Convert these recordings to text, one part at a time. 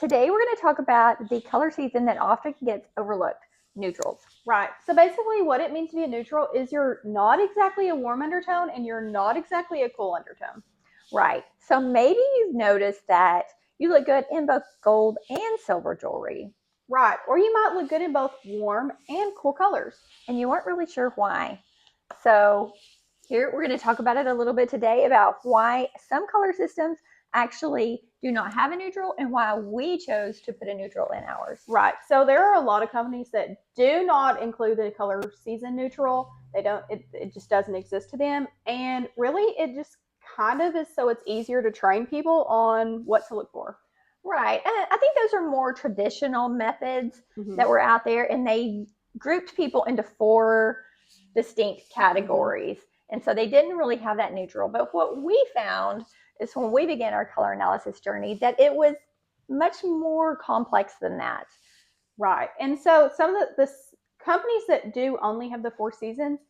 Today we're going to talk about the color season that often gets overlooked, neutrals. Right. So basically what it means to be a neutral is you're not exactly a warm undertone and you're not exactly a cool undertone. Right. So maybe you've noticed that you look good in both gold and silver jewelry. Right. Or you might look good in both warm and cool colors. And you weren't really sure why. So here we're going to talk about it a little bit today about why some color systems actually do not have a neutral and why we chose to put a neutral in ours. Right. So there are a lot of companies that do not include the color season neutral. They don't, it just doesn't exist to them. And really it just kind of is so it's easier to train people on what to look for. Right. And I think those are more traditional methods that were out there, and they grouped people into 4 distinct categories. And so they didn't really have that neutral. But what we found is when we began our color analysis journey that it was much more complex than that. Right. And so some of the companies that do only have the 4 seasons,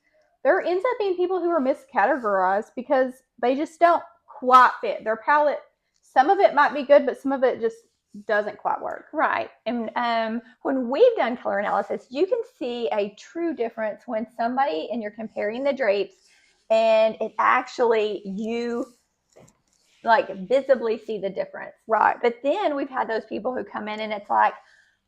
there ends up being people who are miscategorized because they just don't quite fit. Their palette, some of it might be good, but some of it just doesn't quite work. Right. And when we've done color analysis, you can see a true difference when somebody, and you're comparing the drapes, and it actually, you like visibly see the difference. Right. But then we've had those people who come in and it's like,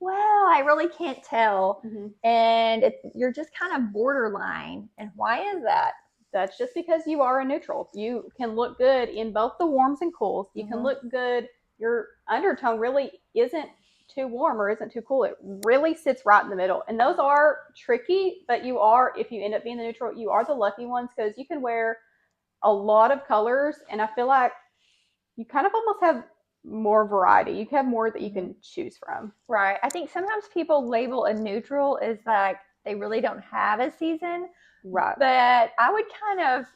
well, I really can't tell. And you're just kind of borderline. And why is that? That's just because you are a neutral. You can look good in both the warms and cools. You can look good. Your undertone really isn't too warm or isn't too cool. It really sits right in the middle. And those are tricky, but you are, if you end up being the neutral, you are the lucky ones because you can wear a lot of colors. And I feel like you kind of almost have more variety. You have more that you can choose from. Right. I think sometimes people label a neutral as like they really don't have a season. Right. But I would kind of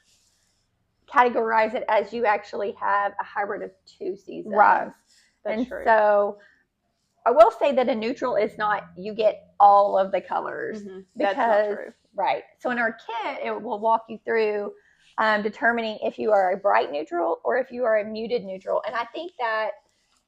categorize it as you actually have a hybrid of 2 seasons. Right. That's true. So I will say that a neutral is not you get all of the colors. That's not true. Right. So in our kit, it will walk you through determining if you are a bright neutral or if you are a muted neutral. And I think that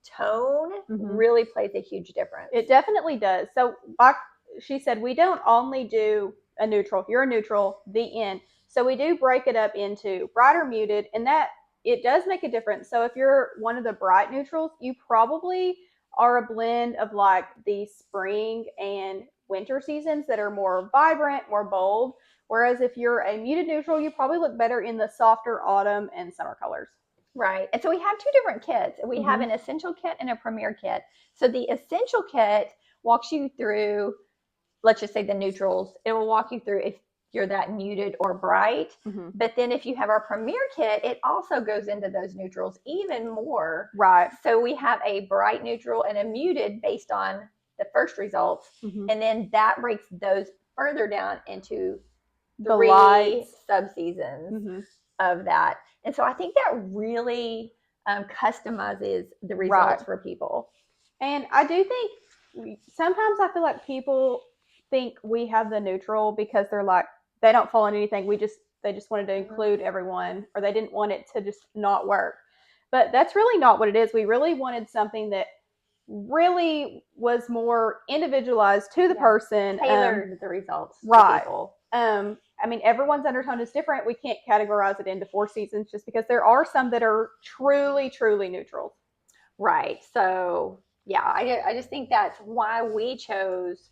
tone really plays a huge difference. It definitely does. So like she said, we don't only do a neutral. You're a neutral, the end. So we do break it up into bright or muted, and that it does make a difference. So if you're one of the bright neutrals, you probably are a blend of like the spring and winter seasons that are more vibrant, more bold. Whereas if you're a muted neutral, you probably look better in the softer autumn and summer colors. Right. And so we have 2 different kits. We have an essential kit and a premier kit. So the essential kit walks you through, let's just say the neutrals. It will walk you through if you're that muted or bright. But then if you have our premier kit, it also goes into those neutrals even more. Right. So we have a bright neutral and a muted based on the first results. And then that breaks those further down into 3 subseasons of that. And so I think that really customizes the results for people. And I do think sometimes I feel like people think we have the neutral because they're like, they don't fall into anything. They just wanted to include everyone, or they didn't want it to just not work. But that's really not what it is. We really wanted something that really was more individualized to the person. Tailored the results right. to people. I mean, everyone's undertone is different. We can't categorize it into 4 seasons just because there are some that are truly, truly neutral. Right. So, yeah, I just think that's why we chose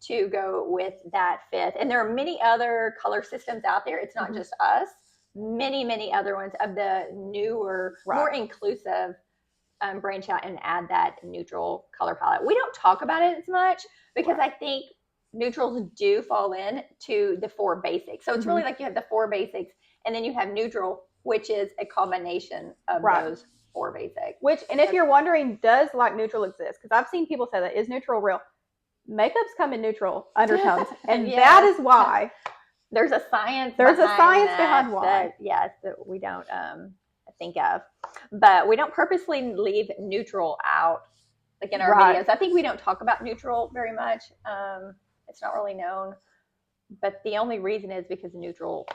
to go with that 5th. And there are many other color systems out there. It's not just us. Many, many other ones of the newer, more inclusive branch out and add that neutral color palette. We don't talk about it as much because I think neutrals do fall in to the 4 basics. So it's really like you have the 4 basics and then you have neutral, which is a combination of those 4 basics. And if you're wondering, does like neutral exist? Because I've seen people say that, is neutral real? Makeups come in neutral undertones. And that is why. There's a science behind why. That we don't think of. But we don't purposely leave neutral out like in our videos. I think we don't talk about neutral very much. It's not really known. But the only reason is because neutral,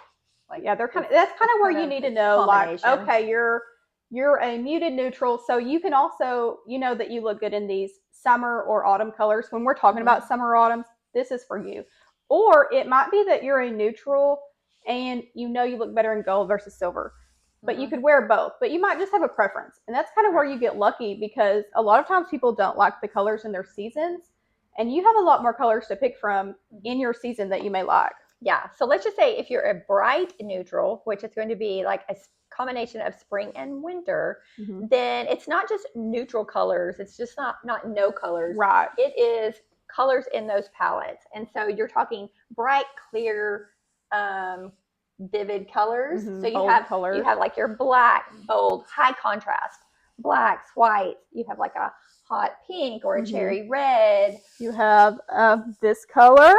they're kind of, that's kind of where you need to know, like, okay, you're a muted neutral, so you can also, you know that you look good in these summer or autumn colors. When we're talking about summer or autumns, this is for you. Or it might be that you're a neutral and you know you look better in gold versus silver, but you could wear both, but you might just have a preference. And that's kind of where you get lucky, because a lot of times people don't like the colors in their seasons, and you have a lot more colors to pick from in your season that you may like. Yeah. So let's just say if you're a bright neutral, which is going to be like a combination of spring and winter, then it's not just neutral colors. It's just not no colors. Right. It is colors in those palettes. And so you're talking bright, clear, vivid colors. So you Bold have colors. you have like your black, bold, high contrast, blacks, whites. You have like a hot pink or a cherry red. You have this color.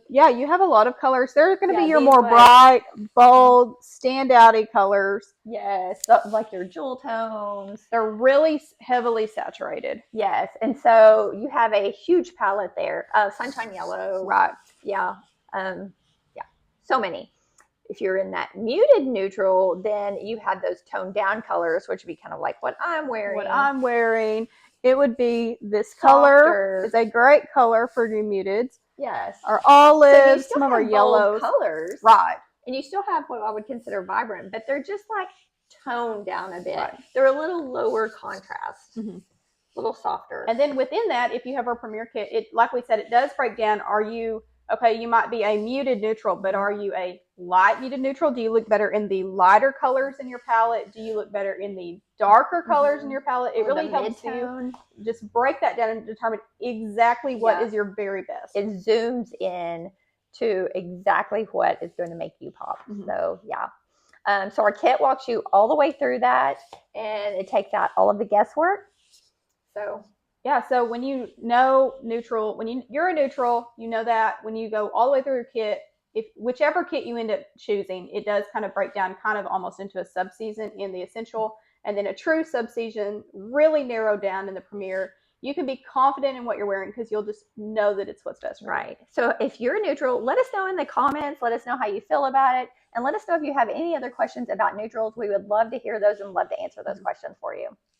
Yeah, you have a lot of colors. They're going to be your more bright, bold, standout-y colors. Yes, so like your jewel tones. They're really heavily saturated. Yes, and so you have a huge palette there. Sunshine yellow. Right. Yeah. Yeah. So many. If you're in that muted neutral, then you have those toned down colors, which would be kind of like what I'm wearing. It would be this color. It's a great color for your muteds. Yes. Our olives, so some of our yellows. Colors. Right. And you still have what I would consider vibrant, but they're just like toned down a bit. Right. They're a little lower contrast, a little softer. And then within that, if you have our Premier kit, it, like we said, it does break down. Are you, okay, you might be a muted neutral, but are you a light muted neutral? Do you look better in the lighter colors in your palette? Do you look better in the darker colors in your palette? It really helps you just break that down and determine exactly what is your very best. It zooms in to exactly what is going to make you pop. So yeah. So our kit walks you all the way through that, and it takes out all of the guesswork. So yeah, so when you know neutral, when you're a neutral, you know that when you go all the way through your kit, if whichever kit you end up choosing, it does kind of break down kind of almost into a subseason in the essential, and then a true subseason really narrowed down in the Premier. You can be confident in what you're wearing because you'll just know that it's what's best for you. Right. So if you're neutral, let us know in the comments. Let us know how you feel about it. And let us know if you have any other questions about neutrals. We would love to hear those and love to answer those questions for you.